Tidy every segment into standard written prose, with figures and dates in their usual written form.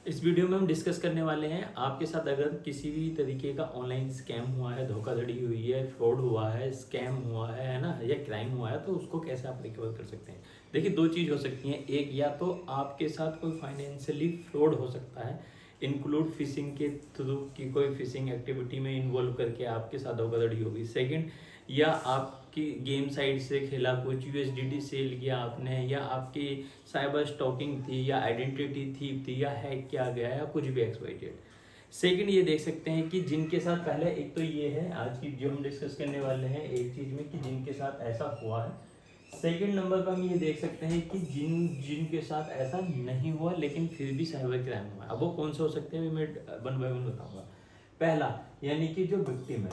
इस वीडियो में हम डिस्कस करने वाले हैं आपके साथ अगर किसी भी तरीके का ऑनलाइन स्कैम हुआ है, धोखाधड़ी हुई है, फ्रॉड हुआ है, स्कैम हुआ है ना, या क्राइम हुआ है, तो उसको कैसे आप रिकवर कर सकते हैं। देखिए, दो चीज़ हो सकती हैं। एक, या तो आपके साथ कोई फाइनेंशियली फ्रॉड हो सकता है, इंक्लूड फिशिंग के थ्रू की कोई फिशिंग एक्टिविटी में इन्वॉल्व करके आपके साथ धोखाधड़ी होगी। सेकंड, या आपकी गेम साइट से खेला कुछ यूएसडीटी सेल किया आपने, या आपकी साइबर स्टॉकिंग थी, या आइडेंटिटी थीफ थी, या हैक किया गया, या कुछ भी एक्सवाइटेड। सेकंड, ये देख सकते हैं कि जिनके साथ पहले, एक तो ये है आज की जो हम डिस्कस करने वाले हैं एक चीज़ में, कि जिनके साथ ऐसा हुआ है। सेकंड नंबर पर हम ये देख सकते हैं कि जिनके साथ ऐसा नहीं हुआ लेकिन फिर भी साइबर क्राइम हुआ है। अब वो कौन से हो सकते हैं, मैं वन बाय वन बताऊंगा। पहला, यानी कि जो विक्टिम है,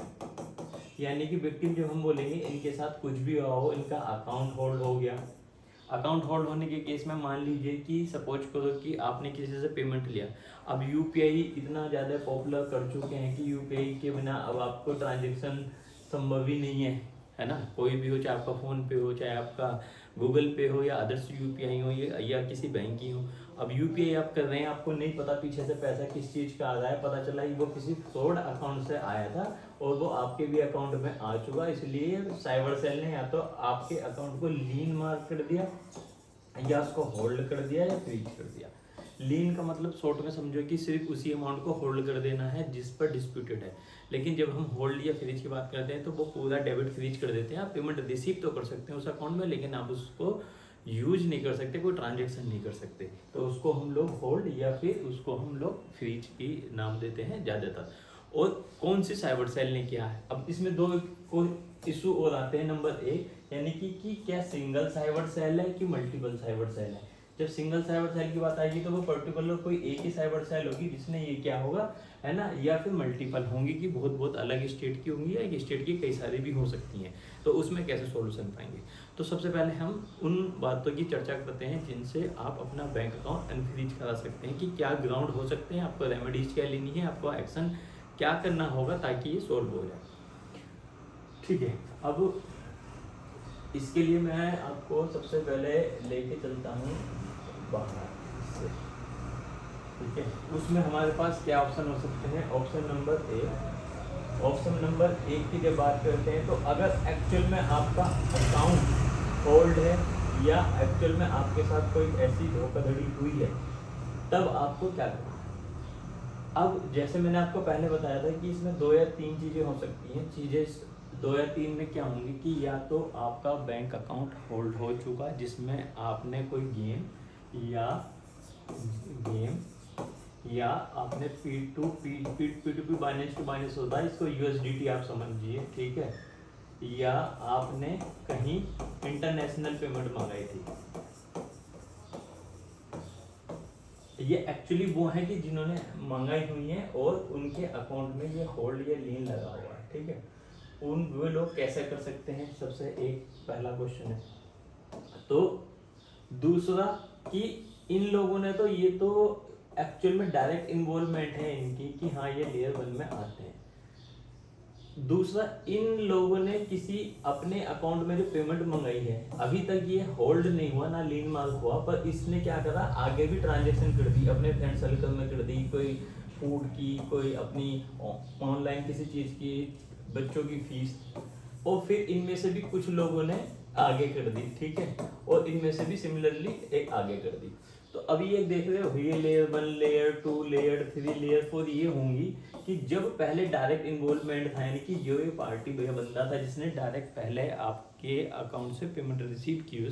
यानी कि विक्टिम जब हम बोलेंगे इनके साथ कुछ भी हुआ हो, इनका अकाउंट होल्ड हो गया। अकाउंट होल्ड होने के केस में मान लीजिए कि सपोज करो कि आपने किसी से पेमेंट लिया। अब यूपीआई इतना ज़्यादा पॉपुलर कर चुके हैं कि यूपीआई के बिना अब आपको ट्रांजेक्शन संभव ही नहीं है ना। कोई भी हो, चाहे आपका फ़ोन पे हो, चाहे आपका गूगल पे हो, या अदर्स यूपीआई हो, या किसी बैंक की हो। अब यूपीआई आप कर रहे हैं, आपको नहीं पता पीछे से पैसा किस चीज़ का आ रहा है, पता चला कि वो किसी फ्रॉड अकाउंट से आया था और वो आपके भी अकाउंट में आ चुका। इसलिए साइबर सेल ने या तो आपके अकाउंट को लीन मार्क कर दिया, या उसको होल्ड कर दिया, या फ्रीज कर दिया। लीन का मतलब शॉर्ट में समझो कि सिर्फ उसी अमाउंट को होल्ड कर देना है जिस पर डिस्प्यूटेड है। लेकिन जब हम होल्ड या फ्रीज की बात करते हैं तो वो पूरा डेबिट फ्रीज कर देते हैं। आप पेमेंट रिसीव तो कर सकते हैं उस अकाउंट में, लेकिन आप उसको यूज नहीं कर सकते, कोई ट्रांजेक्शन नहीं कर सकते। तो उसको हम लोग होल्ड या फिर उसको हम लोग फ्रीज की नाम देते हैं ज़्यादातर। और कौन सी साइबर सेल ने किया है, अब इसमें दो को इशू और आते हैं। नंबर एक, यानी कि क्या सिंगल साइबर सेल है कि मल्टीपल साइबर सेल है। जब सिंगल साइबर सेल की बात आएगी तो वो पर्टिकुलर कोई एक ही साइबर सेल होगी जिसने ये क्या होगा, है ना, या फिर मल्टीपल होंगी कि बहुत बहुत अलग स्टेट की होंगी, या एक स्टेट की कई सारी भी हो सकती हैं। तो उसमें कैसे सॉल्यूशन पाएंगे। तो सबसे पहले हम उन बातों की चर्चा करते हैं जिनसे आप अपना बैंक अकाउंट अनफ्रीज करा सकते हैं, कि क्या ग्राउंड हो सकते हैं, आपको रेमेडीज क्या लेनी है, आपको एक्शन क्या करना होगा ताकि ये सॉल्व हो जाए। ठीक है, अब इसके लिए मैं आपको सबसे पहले लेके चलता हूँ बाहर से। ठीक है, उसमें हमारे पास क्या ऑप्शन हो सकते हैं। ऑप्शन नंबर एक की जब बात करते हैं तो अगर एक्चुअल में आपका अकाउंट होल्ड है, या एक्चुअल में आपके साथ कोई ऐसी धोखाधड़ी हुई है, तब आपको क्या करना है। अब जैसे मैंने आपको पहले बताया था कि इसमें दो या तीन चीज़ें हो सकती हैं। चीज़ें दो या तीन में क्या होंगी कि या तो आपका बैंक अकाउंट होल्ड हो चुका जिसमें आपने कोई गेम या आपने P2P बाइनेंस टू बाइनेंस होता है, इसको यूएसडीटी आप समझिए। ठीक है, या आपने कहीं इंटरनेशनल पेमेंट मंगाई थी। ये एक्चुअली वो है कि जिन्होंने मंगाई हुई है और उनके अकाउंट में ये होल्ड या लीन लगा हुआ है। ठीक है, उन वे लोग कैसे कर सकते हैं, सबसे एक पहला क्वेश्चन है। तो दूसरा कि इन लोगों ने तो ये तो एक्चुअल में डायरेक्ट इन्वॉल्वमेंट है इनकी कि हाँ ये लेयर 1 में आते हैं। दूसरा, इन लोगों ने किसी अपने अकाउंट में जो पेमेंट मंगाई है, अभी तक ये होल्ड नहीं हुआ ना लीन मार्क हुआ, पर इसने क्या करा, आगे भी ट्रांजेक्शन कर दी, अपने फ्रेंड सर्कल में कर दी, कोई फूड की, कोई अपनी ऑनलाइन किसी चीज़ की, बच्चों की फीस, और फिर इनमें से भी कुछ लोगों ने आगे कर दी। ठीक है, और इनमें से भी सिमिलरली एक आगे कर दी। तो अभी ये देख रहे हो, ये लेयर 1, लेयर 2, लेयर 3, लेयर 4 ये होंगी कि जब पहले डायरेक्ट इन्वॉल्वमेंट था, यानी कि जो ये पार्टी भैया बंदा था जिसने डायरेक्ट पहले आपके अकाउंट से पेमेंट रिसीव की,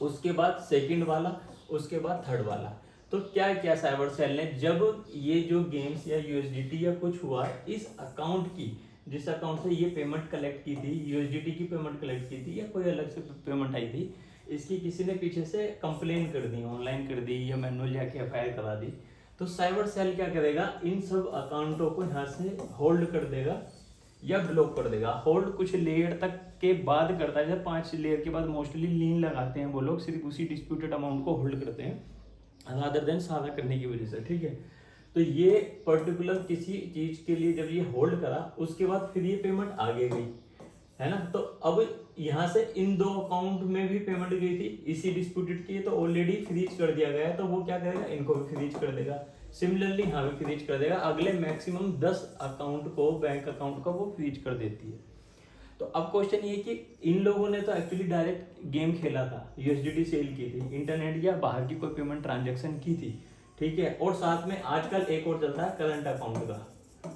उसके बाद सेकंड वाला, उसके बाद थर्ड वाला। तो क्या क्या साइबर सेल ने, जब ये जो गेम्स या यूएसडीटी या कुछ हुआ, इस अकाउंट की, जिस अकाउंट से ये पेमेंट कलेक्ट की थी, यूएसडीटी की पेमेंट कलेक्ट की थी या कोई अलग से पेमेंट आई थी, इसकी किसी ने पीछे से कंप्लेन कर दी, ऑनलाइन कर दी, या मैनुअल जाके एफआईआर करा दी, तो साइबर सेल क्या करेगा, इन सब अकाउंटों को यहाँ से होल्ड कर देगा या ब्लॉक कर देगा। होल्ड कुछ लेयर तक के बाद करता है, जैसे 5 लेयर के बाद मोस्टली लीन लगाते हैं वो लोग, सिर्फ उसी डिस्प्यूटेड अमाउंट को होल्ड करते हैं रादर देन सादा करने की वजह से। ठीक है, तो ये पर्टिकुलर किसी चीज के लिए जब ये होल्ड करा, उसके बाद फिर ये पेमेंट आगे गई, है ना। तो अब यहाँ से इन दो अकाउंट में भी पेमेंट गई थी इसी डिस्प्यूटेड की, तो ऑलरेडी फ्रीज कर दिया गया है, तो वो क्या करेगा, इनको भी फ्रीज कर देगा। सिमिलरली यहाँ भी फ्रीज कर देगा, अगले मैक्सिमम 10 अकाउंट को, बैंक अकाउंट को वो फ्रीज कर देती है। तो अब क्वेश्चन ये कि इन लोगों ने तो एक्चुअली डायरेक्ट गेम खेला था, यूएसडीटी सेल की थी, इंटरनेट या बाहर की कोई पेमेंट ट्रांजैक्शन की थी, ठीक है। और साथ में आजकल एक और चलता है करंट अकाउंट का।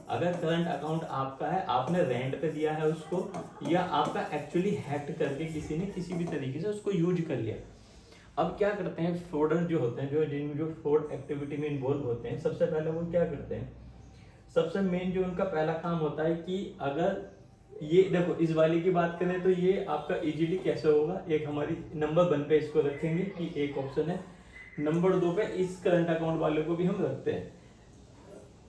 अगर करंट अकाउंट आपका है, आपने रेंट पे दिया है उसको, या आपका एक्चुअली हैक करके किसी ने किसी भी तरीके से उसको यूज कर लिया। अब क्या करते हैं फ्रॉडर जो होते हैं, जो फ्रॉड एक्टिविटी में इन्वॉल्व होते हैं, सबसे पहले वो क्या करते हैं, सबसे मेन जो उनका पहला काम होता है कि अगर ये देखो इस वाले की बात करें तो ये आपका इजीली कैसे होगा, एक हमारी नंबर 1 पे इसको रखेंगे कि एक ऑप्शन है, नंबर 2 पे इस करंट अकाउंट वाले को भी हम रखते हैं।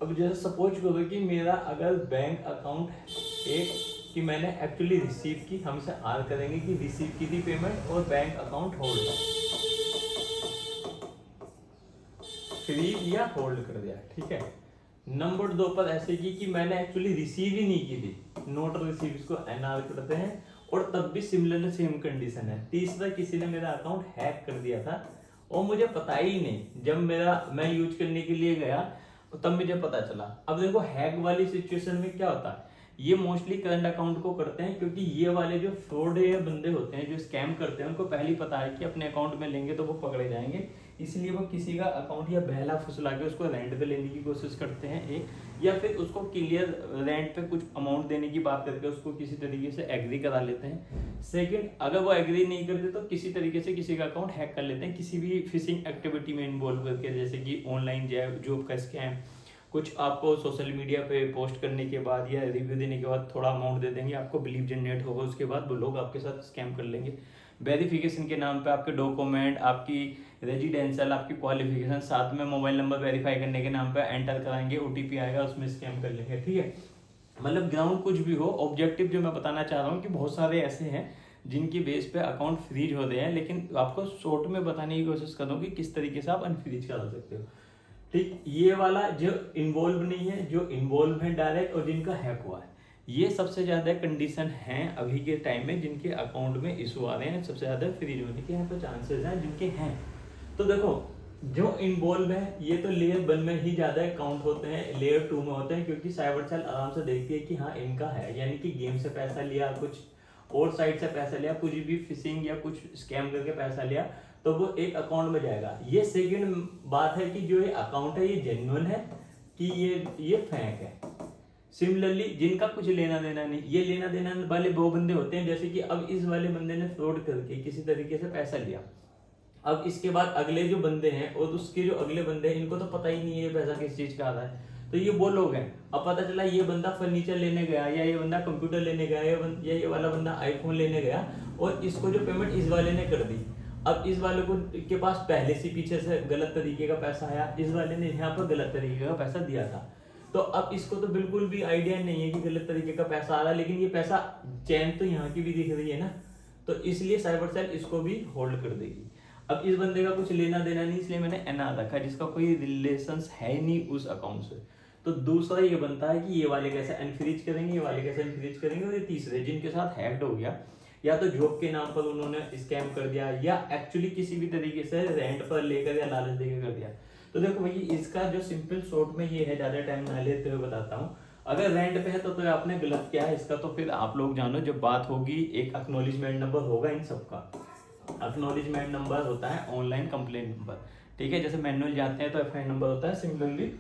अब जैसे सपोज करो कि मेरा अगर बैंक अकाउंट एक कि मैंने एक्चुअली रिसीव की, हम इसे आर करेंगे कि रिसीव की थी पेमेंट और बैंक अकाउंट होल्ड फ्रीज या होल्ड कर दिया, ठीक है। नंबर 2 पर ऐसे की कि मैंने एक्चुअली रिसीव ही नहीं की थी, नोट रिसीव, इसको एनआर करते हैं, और तब भी सिमिलर सेम कंडीशन है। तीसरा, किसी ने मेरा अकाउंट हैक कर दिया था और मुझे पता ही नहीं, जब मैं यूज करने के लिए गया तब मुझे पता चला। अब देखो हैक वाली सिचुएशन में क्या होता है, ये मोस्टली करंट अकाउंट को करते हैं, क्योंकि ये वाले जो फ्रॉड बंदे होते हैं, जो स्कैम करते हैं, उनको पहले ही पता है कि अपने अकाउंट में लेंगे तो वो पकड़े जाएंगे, इसलिए वो किसी का अकाउंट या बहला फुसला के उसको रेंट पे लेने की कोशिश करते हैं एक, या फिर उसको क्लियर रेंट पे कुछ अमाउंट देने की बात करके उसको किसी तरीके से एग्री करा लेते हैं। सेकंड, अगर वो एग्री नहीं करते तो किसी तरीके से किसी का अकाउंट हैक कर लेते हैं, किसी भी फिशिंग एक्टिविटी में इन्वॉल्व करके, जैसे कि ऑनलाइन जॉब का स्कैम, कुछ आपको सोशल मीडिया पे पोस्ट करने के बाद या रिव्यू देने के बाद थोड़ा अमाउंट दे देंगे, आपको बिलीव जनरेट होगा, उसके बाद वो लोग आपके साथ स्कैम कर लेंगे। वेरिफिकेशन के नाम पे आपके डॉक्यूमेंट, आपकी रेजिडेंशियल, आपकी क्वालिफिकेशन, साथ में मोबाइल नंबर वेरीफाई करने के नाम पे एंटर कराएंगे, ओटीपी आएगा, उसमें स्कैम कर लेंगे, ठीक है। मतलब ग्राउंड कुछ भी हो, ऑब्जेक्टिव जो मैं बताना चाह रहा हूँ कि बहुत सारे ऐसे हैं जिनकी बेस पे अकाउंट फ्रीज होते हैं, लेकिन आपको शॉर्ट में बताने की कोशिश करूँ कि किस तरीके से आप अनफ्रीज करा सकते हो, ठीक। ये वाला जो इन्वॉल्व नहीं है, जो इन्वॉल्व है डायरेक्ट, और जिनका हैक हुआ है, ये सबसे ज्यादा कंडीशन हैं अभी के टाइम में जिनके अकाउंट में इशू आ रहे हैं, सबसे ज्यादा फ्रीज होने के यहाँ पे चांसेस हैं जिनके हैं। तो देखो जो इन्वॉल्व है ये तो लेयर 1 में ही ज्यादा काउंट होते हैं, लेयर 2 में होते हैं, क्योंकि साइबर सेल आराम से देखती है कि हाँ इनका है, यानी कि गेम से पैसा लिया, कुछ और साइट से पैसा लिया, कुछ भी फिशिंग या कुछ स्कैम करके पैसा लिया, तो वो एक अकाउंट में जाएगा। ये सेकंड बात है कि जो ये अकाउंट है ये जेन्युइन है कि ये फेक है। सिमिलरली जिनका कुछ लेना देना नहीं, ये लेना देना वाले वो बंदे होते हैं, जैसे कि अब इस वाले बंदे ने फ्रॉड करके किसी तरीके से पैसा लिया, अब इसके बाद अगले जो बंदे हैं और उसके जो अगले बंदे हैं, इनको तो पता ही नहीं है ये पैसा किस चीज का आ रहा है, तो ये वो लोग हैं। अब पता चला ये बंदा फर्नीचर लेने गया, या ये बंदा कंप्यूटर लेने गया, या ये वाला बंदा आईफोन लेने गया, और इसको जो पेमेंट इस वाले ने कर दी। अब इस वाले को के पास पहले से पीछे से गलत तरीके का पैसा आया, इस वाले ने यहाँ पर गलत तरीके का पैसा दिया था, तो अब इसको तो बिल्कुल भी आइडिया नहीं है कि गलत तरीके का पैसा आ रहा है, लेकिन ये पैसा चैन तो यहाँ की भी दिख रही है ना, तो इसलिए साइबर सेल इसको भी होल्ड कर देगी। अब इस बंदे का कुछ लेना देना नहीं, इसलिए मैंने एनआर रखा, जिसका कोई रिलेशन है नहीं उस अकाउंट से। तो दूसरा ये बनता है कि ये वाले कैसे अनफ्रीज करेंगे, ये वाले कैसे अनफ्रीज करेंगे, और ये तीसरे जिनके साथ हैक्ड हो गया, या तो जॉब के नाम पर उन्होंने स्कैम कर दिया, या एक्चुअली किसी भी तरीके से रेंट पर लेकर या लालच देकर कर दिया। तो देखो भाई इसका जो सिंपल शॉर्ट में ये है, ज्यादा टाइम ना लेते हुए बताता हूँ। अगर रेंट पे है तो आपने गलत किया है, इसका तो फिर आप लोग जानो, जब बात होगी एक एक्नॉलेजमेंट नंबर होगा इन सबका। एक्नॉलेजमेंट नंबर होता है ऑनलाइन कंप्लेंट नंबर, ठीक है, जैसे मैनुअल जाते हैं तो एफआईआर नंबर होता है, सिमिलरली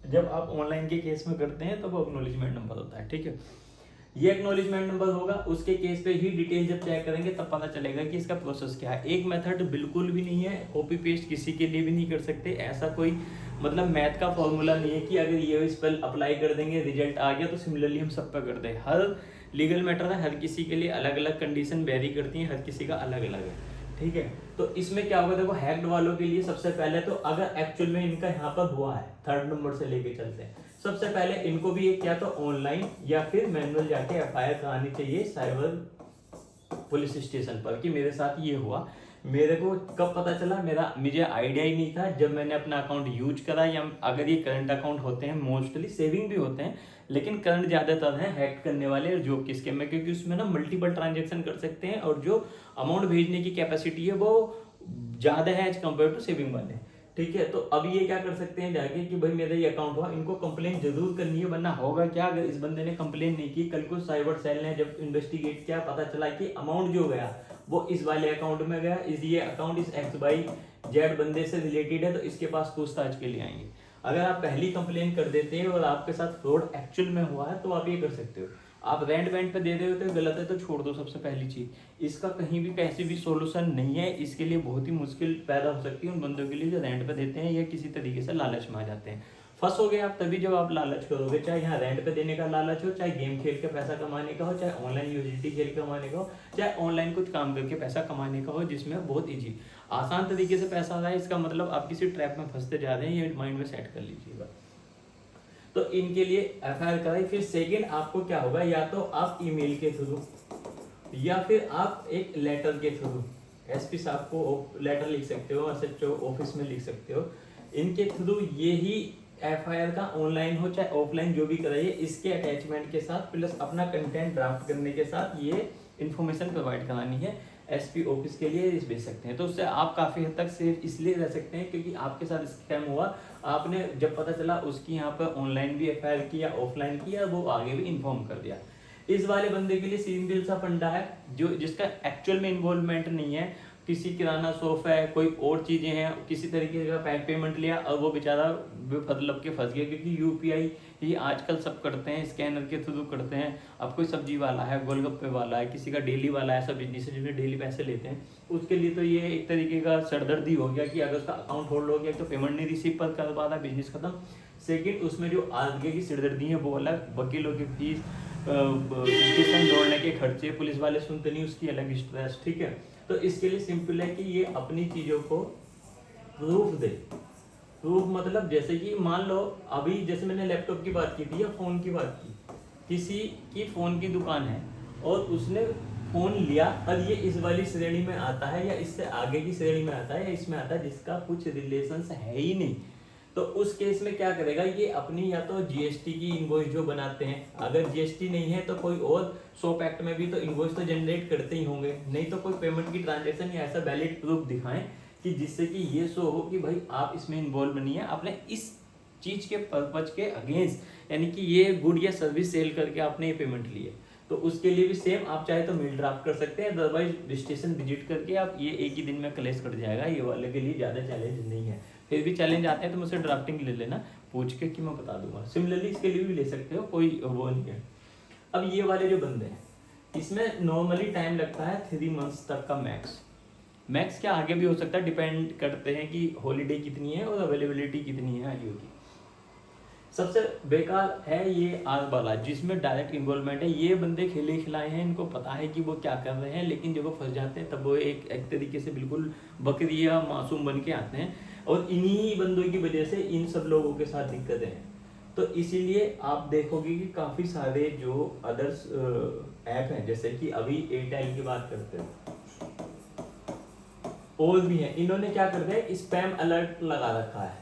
जब आप ऑनलाइन के केस में करते हैं तो वो एक्नॉलेजमेंट नंबर होता है, ठीक है। ये एक्नॉलेजमेंट नंबर होगा, उसके केस पे ही डिटेल जब चेक करेंगे तब पता चलेगा कि इसका प्रोसेस क्या है। एक मेथड बिल्कुल भी नहीं है, कॉपी पेस्ट किसी के लिए भी नहीं कर सकते, ऐसा कोई मतलब मैथ का फॉर्मूला नहीं है कि अगर ये स्पेल अप्लाई कर देंगे रिजल्ट आ गया तो सिमिलरली हम सब पे कर दें। हर लीगल मैटर है, हर किसी के लिए अलग अलग कंडीशन वेरी करती हैं, हर किसी का अलग अलग है, ठीक है। तो इसमें क्या होगा, देखो हैक्ड वालों के लिए सबसे पहले तो अगर एक्चुअल में इनका यहाँ पर हुआ है, थर्ड नंबर से लेके चलते हैं, सबसे पहले इनको भी एक क्या तो ऑनलाइन या फिर मैनुअल जाके एफआईआर करानी चाहिए साइबर पुलिस स्टेशन पर कि मेरे साथ ये हुआ। मेरे को कब पता चला, मुझे आइडिया ही नहीं था जब मैंने अपना अकाउंट यूज करा, या अगर ये करंट अकाउंट होते हैं, मोस्टली सेविंग भी होते हैं, लेकिन करंट ज्यादातर है हैक करने वाले जो कि स्कैम में, क्योंकि उसमें ना मल्टीपल ट्रांजेक्शन कर सकते हैं और जो अमाउंट भेजने की कैपेसिटी है वो ज्यादा है एज कम्पेयर टू सेविंग वाले। ठीक है, तो अब ये क्या कर सकते हैं जाके कि भाई मेरा ये अकाउंट हुआ, इनको कंप्लेन जरूर करनी है, वरना होगा क्या, अगर इस बंदे ने कंप्लेन नहीं की, कल को साइबर सेल ने जब इन्वेस्टिगेट किया, पता चला कि अमाउंट जो गया वो इस वाले अकाउंट में गया, इस ये अकाउंट इस एक्स वाई जेड बंदे से रिलेटेड है, तो इसके पास पूछताछ के लिए आएंगे। अगर आप पहली कंप्लेन कर देते हैं और आपके साथ फ्रॉड एक्चुअल में हुआ है तो आप ये कर सकते हो। आप रेंट वेंट पे दे रहे हो तो गलत है तो छोड़ दो, सबसे पहली चीज। इसका कहीं भी कैसे भी सॉल्यूशन नहीं है, इसके लिए बहुत ही मुश्किल पैदा हो सकती है उन बंदों के लिए जो रेंट पे देते हैं या किसी तरीके से लालच में आ जाते हैं। फंसोगे आप तभी जब आप लालच करोगे, चाहे यहाँ रेंट पे देने का लालच हो, चाहे गेम खेल के पैसा कमाने का हो, चाहे ऑनलाइन यूटिलिटी खेल के कमाने का हो, चाहे ऑनलाइन कुछ काम करके पैसा कमाने का हो, जिसमें बहुत ईजी आसान तरीके से पैसा आ रहा है, इसका मतलब आप किसी ट्रैप में फंसते जा रहे हैं, ये माइंड में सेट कर लीजिएगा। तो इनके लिए एफआईआर कराई। फिर सेकेंड आपको क्या होगा, या तो आप ईमेल के थ्रू या फिर आप एक लेटर के थ्रू एसपी साहब को लेटर लिख सकते हो, एसएचओ ऑफिस में लिख सकते हो, इनके थ्रू ये ही एफआईआर का ऑनलाइन हो चाहे ऑफलाइन जो भी कराइए, इसके अटैचमेंट के साथ प्लस अपना कंटेंट ड्राफ्ट करने के साथ ये इन्फॉर्मेशन प्रोवाइड करानी है एसपी ऑफिस के लिए, इस भेज सकते हैं। तो उससे आप काफी हद तक सेफ इसलिए रह सकते हैं क्योंकि आपके साथ स्कैम हुआ, आपने जब पता चला उसकी यहाँ पर ऑनलाइन भी एफआईआर की या ऑफलाइन की, या वो आगे भी इन्फॉर्म कर दिया। इस वाले बंदे के लिए सिंपल सा फंडा है, जो जिसका एक्चुअल में इन्वॉल्वमेंट नहीं है, किसी किराना शॉप है, कोई और चीजें हैं, किसी तरीके का पेमेंट लिया और वो बेचारा बेफजलब के फंस गया, क्योंकि यूपीआई ये आजकल सब करते हैं, स्कैनर के थ्रू करते हैं। अब कोई सब्जी वाला है, गोलगप्पे वाला है, किसी का डेली वाला है, सब बिजनेस है जिन्हें डेली पैसे लेते हैं, उसके लिए तो ये एक तरीके का सरदर्दी हो गया कि अगर उसका अकाउंट होल्ड हो गया तो पेमेंट नहीं रिसीव पर कर पा रहा, बिजनेस खत्म। सेकेंड, उसमें जो आगे की सिरदर्दी है वो अलग, वकीलों की फीस, स्टेशन दौड़ने के खर्चे, पुलिस वाले सुनते नहीं, उसकी अलग स्ट्रेस। ठीक है, तो इसके लिए सिंपल है कि ये अपनी चीजों को प्रूफ दे। प्रूफ मतलब जैसे कि मान लो अभी जैसे मैंने लैपटॉप की बात की थी या फोन की बात की, किसी की फोन की दुकान है और उसने फोन लिया और ये इस वाली श्रेणी में आता है या इससे आगे की श्रेणी में आता है या इसमें आता है जिसका कुछ रिलेशन है ही नहीं, तो उस केस में क्या करेगा, ये अपनी या तो जीएसटी की इनवॉइस जो बनाते हैं, अगर जीएसटी नहीं है तो कोई और शॉप एक्ट में भी तो इनवॉइस तो जनरेट करते ही होंगे, नहीं तो कोई पेमेंट की ट्रांजेक्शन या ऐसा वैलिड प्रूफ दिखाएं कि जिससे कि ये शो हो कि भाई आप इसमें इन्वॉल्व नहीं है, आपने इस चीज के पर्पज के अगेंस्ट, यानी कि ये गुड या सर्विस सेल करके आपने ये पेमेंट ली है। तो उसके लिए भी सेम आप चाहे तो मेल ड्राफ्ट कर सकते हैं, अदरवाइज स्टेशन विजिट करके आप ये एक ही दिन में कलेक्ट कर जाएगा, ये वाले के लिए ज्यादा चैलेंज नहीं है। फिर भी चैलेंज आते हैं तो मुझसे ड्राफ्टिंग ले लेना पूछ के कि मैं बता दूंगा। सिमिलरली इसके लिए भी ले सकते हो, कोई वो नहीं है। अब ये वाले जो बंदे हैं इसमें नॉर्मली टाइम लगता है 3 मंथ्स तक का मैक्स क्या आगे भी हो सकता है, डिपेंड करते हैं कि हॉलीडे कितनी है और अवेलेबिलिटी कितनी है आईओ की। सबसे बेकार है ये आग वाला जिसमें डायरेक्ट इन्वॉल्वमेंट है, ये बंदे खेले खिलाए हैं, इनको पता है कि वो क्या कर रहे हैं, लेकिन जब वो फंस जाते हैं तब वो एक तरीके से बिल्कुल बकरी या मासूम बन के आते हैं, और इन्हीं बंदों की वजह से इन सब लोगों के साथ दिक्कतें हैं। तो इसीलिए आप देखोगे कि काफी सारे जो अदर्स ऐप हैं, जैसे कि अभी एयरटेल की बात करते हैं और भी है, इन्होंने क्या कर दिया, स्पैम अलर्ट लगा रखा है,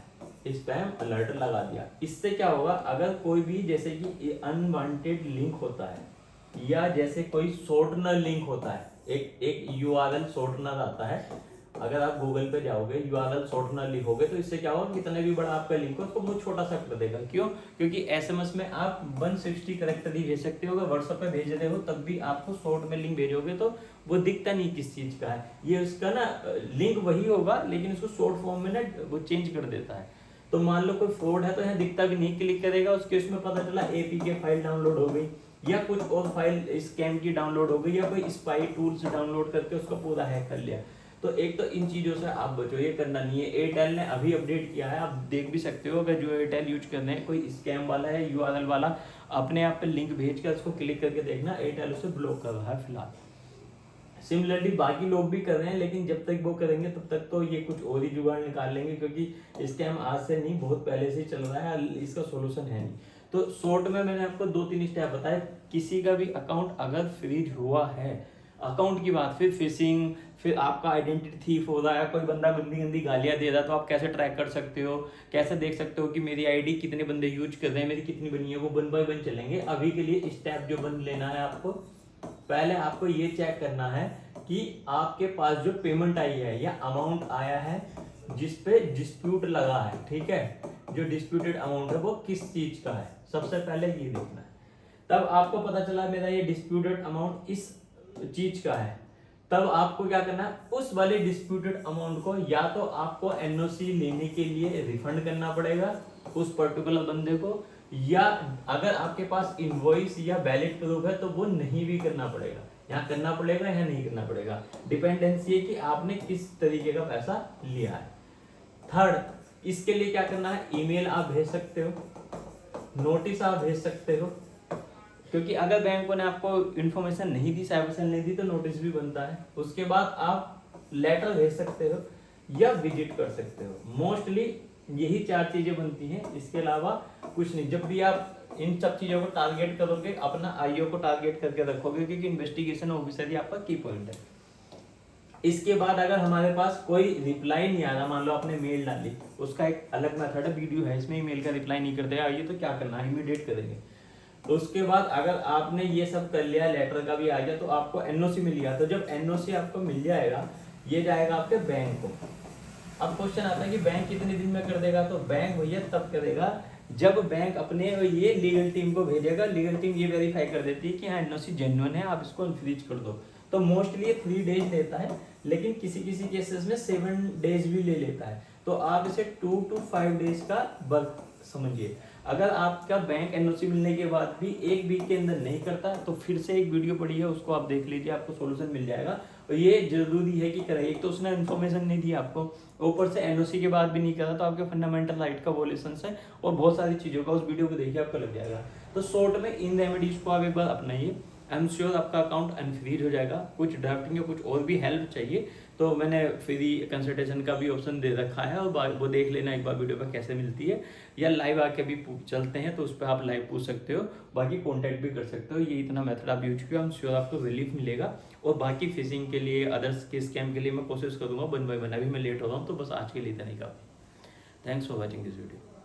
स्पैम अलर्ट लगा दिया। इससे क्या होगा, अगर कोई भी जैसे कि अनवांटेड लिंक होता है या जैसे कोई शॉर्टनर लिंक होता है, एक यूआरएल शॉर्टनर आता है, अगर आप गूगल पे जाओगे यूआरएल शॉर्टनर लिखोगे तो इससे क्या होगा, कितना भी बड़ा आपका लिंक हो उसको बहुत छोटा सा कर देगा। क्यों? क्योंकि एसएमएस में आप 160 कैरेक्टर ही भेज सकते हो, अगर व्हाट्सएप पे भेज रहे हो तब भी आपको शॉर्ट में लिंक भेजोगे तो वो दिखता नहीं किस चीज का है, ये उसका ना लिंक वही होगा लेकिन उसको शॉर्ट फॉर्म में ना वो चेंज कर देता है। तो मान लो कोई फ्रॉड है तो यहाँ दिखता भी नहीं, क्लिक करेगा उसके उसमें पता चला एपीके फाइल डाउनलोड हो गई या कुछ और फाइल स्कैम की डाउनलोड हो गई या कोई स्पाई टूल्स डाउनलोड करके उसको पूरा हैक कर लिया। तो एक तो इन चीजों से आप बचो, ये करना नहीं है। एयरटेल ने अभी अपडेट किया है, आप देख भी सकते हो, अगर जो एयरटेल यूज कर रहे हैं कोई स्कैम वाला है यूआरएल वाला, अपने आप पे लिंक भेज कर उसको क्लिक करके देखना, एयरटेल उसे ब्लॉक कर रहा है फिलहाल। सिमिलरली बाकी लोग भी कर रहे हैं, लेकिन जब तक वो करेंगे तब तक तो ये कुछ और ही जुगाड़ निकाल लेंगे, क्योंकि स्कैम आज से नहीं बहुत पहले से चल रहा है, इसका सोल्यूशन है नहीं। तो शॉर्ट में मैंने आपको 2-3 स्टेप बताए, किसी का भी अकाउंट अगर फ्रीज हुआ है अकाउंट की बात, फिर फिशिंग, फिर आपका आइडेंटिटी थीफ हो रहा है, कोई बंदा गंदी गंदी गालियां दे रहा है, तो आप कैसे ट्रैक कर सकते हो, कैसे देख सकते हो कि मेरी आईडी कितने बंदे यूज कर रहे हैं, मेरी कितनी बनी है, वो वन बाय वन चलेंगे। अभी के लिए स्टेप जो बन लेना है आपको, पहले आपको ये चेक करना है कि आपके पास जो पेमेंट आई है या अमाउंट आया है जिस पे डिस्प्यूट लगा है, ठीक है, जो डिस्प्यूटेड अमाउंट है वो किस चीज का है, सबसे पहले ये देखना है। तब आपको पता चला मेरा ये डिस्प्यूटेड अमाउंट इस चीज का है, तब आपको क्या करना है, उस वाले डिस्प्यूटेड अमाउंट को या तो आपको एनओसी लेने के लिए रिफंड करना पड़ेगा उस पर्टिकुलर बंदे को, या अगर आपके पास इनवॉइस या वैलिड प्रूफ है तो वो नहीं भी करना पड़ेगा, यहाँ करना पड़ेगा या नहीं करना पड़ेगा, डिपेंडेंसी है कि आपने किस तरीके का पैसा लिया है। थर्ड, इसके लिए क्या करना है, ईमेल आप भेज सकते हो, नोटिस आप भेज सकते हो, क्योंकि अगर बैंकों ने आपको इन्फॉर्मेशन नहीं दी, साइबर सेल नहीं दी, तो नोटिस भी बनता है। उसके बाद आप लेटर भेज सकते हो या विजिट कर सकते हो। मोस्टली यही 4 चीजें बनती हैं, इसके अलावा कुछ नहीं। जब भी आप इन सब चीजों को टारगेट करोगे, अपना आईओ को टारगेट करके रखोगे, क्योंकि इन्वेस्टिगेशन ऑफिसर ही आपका की पॉइंट है। इसके बाद अगर हमारे पास कोई रिप्लाई नहीं आ रहा, मान लो आपने मेल डाली, उसका एक अलग मेथड है, वीडियो है, इसमें ईमेल का रिप्लाई नहीं करते आइए तो क्या करना है, इमीडिएट करेंगे। उसके बाद अगर आपने ये सब कर लिया, लेटर का भी आ गया, तो आपको एनओसी मिल गया। तो जब एनओसी आपको मिल जाएगा, ये जाएगा आपके बैंक को। अब क्वेश्चन आता है कि बैंक कितने दिन में कर देगा, तो बैंक भैया तब करेगा जब बैंक अपने ये लीगल टीम को भेजेगा, लीगल टीम ये वेरीफाई कर देती है कि हाँ एनओसी जेन्युइन है, आप इसको अनफ्रीज कर दो। तो मोस्टली ये 3 डेज लेता है, लेकिन किसी किसी केसेस में 7 डेज भी ले लेता है। तो आप इसे 2 to 5 डेज का वर्क समझिए। अगर आपका बैंक एनओसी मिलने के बाद भी 1 वीक के अंदर नहीं करता, तो फिर से एक वीडियो पड़ी है, उसको आप देख लीजिए, आपको सोल्यूशन मिल जाएगा। और ये जरूरी है कि करें, एक तो उसने इन्फॉर्मेशन नहीं दी आपको, ऊपर से एनओसी के बाद भी नहीं करा, तो आपके फंडामेंटल राइट का वोलेशन है और बहुत सारी चीज़ों का, उस वीडियो को देखिए आपको लग जाएगा। तो शॉर्ट में इन रेमेडीज को आप एक बार अपनाइए, आई एम श्योर आपका अकाउंट अनफ्रीज हो जाएगा। कुछ ड्राफ्टिंग या कुछ और भी हेल्प चाहिए तो मैंने फ्री कंसल्टेशन का भी ऑप्शन दे रखा है, और वो देख लेना एक बार वीडियो पर कैसे मिलती है, या लाइव आके भी चलते हैं तो उस पर आप लाइव पूछ सकते हो, बाकी कॉन्टैक्ट भी कर सकते हो। ये इतना मेथड आप यूज किया, आई एम श्योर आपको रिलीफ मिलेगा। और बाकी फिशिंग के लिए, अदर्स के स्कैम के लिए मैं कोशिश करूँगा 1 by 1। अभी मैं लेट हो रहा हूँ, तो बस आज के लिए इतना ही काफ़ी। Thanks for watching this video.